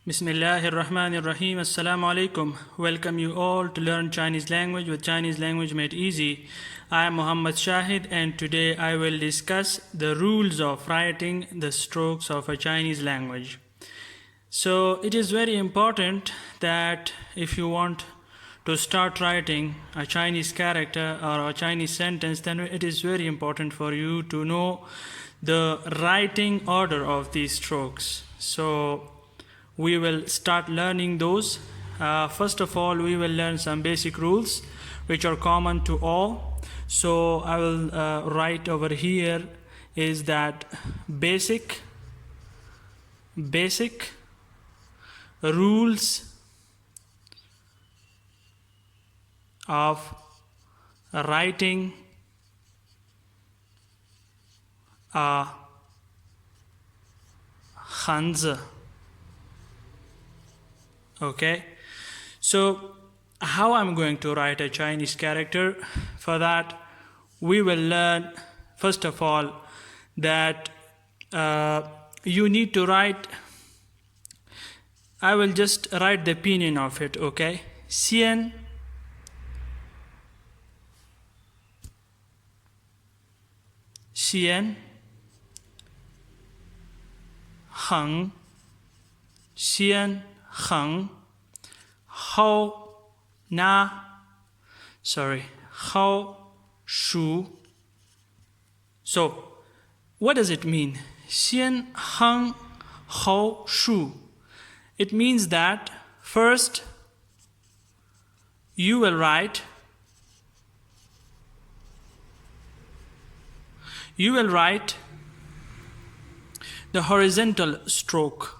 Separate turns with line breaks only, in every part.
Bismillahirrahmanirrahim. Assalamu alaikum. Welcome you all to learn Chinese language with Chinese language made easy. I am Muhammad Shahid and today I will discuss the rules of writing the strokes of a Chinese language. So it is very important that if you want to start writing a Chinese character or a Chinese sentence, then it is very important for you to know the writing order of these strokes. So we will start learning those. First of all, we will learn some basic rules which are common to all. So I will write over here is that basic rules of writing a Hanzi. Okay, so how I'm going to write a Chinese character? For that, we will learn first of all that you need to write. I will just write the pinyin of it. Okay, Xian Heng Xian Heng Hao Shu. So what does it mean? Xian Heng Hao Shu. It means that first you will write the horizontal stroke.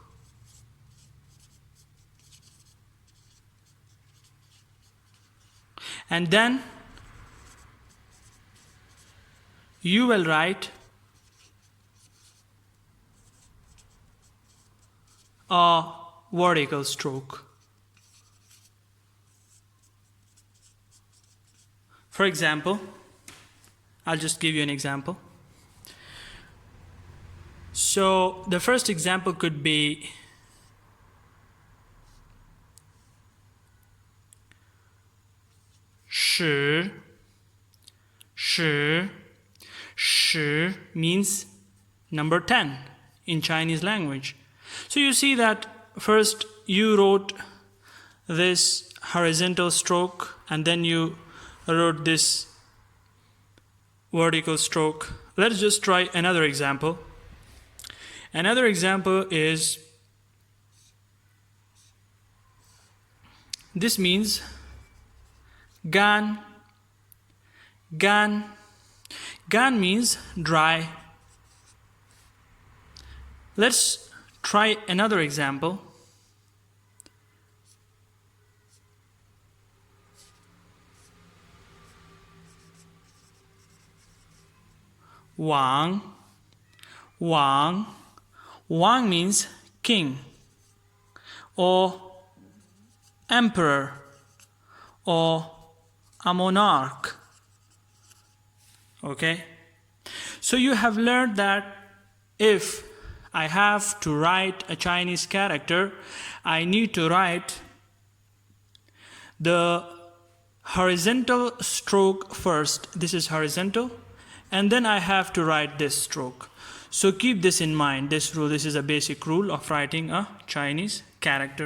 And then you will write a vertical stroke. For example, I'll just give you an example. So the first example could be Shi means number 10 in Chinese language. So you see that first you wrote this horizontal stroke and then you wrote this vertical stroke. Let's just try another example. Another example is, this means Gan means dry. Let's try another example. Wang means king or emperor or a monarch. Okay, so you have learned that if I have to write a Chinese character, I need to write the horizontal stroke first. This is horizontal, and then I have to write this stroke. So keep this in mind, this rule. This is a basic rule of writing a Chinese character.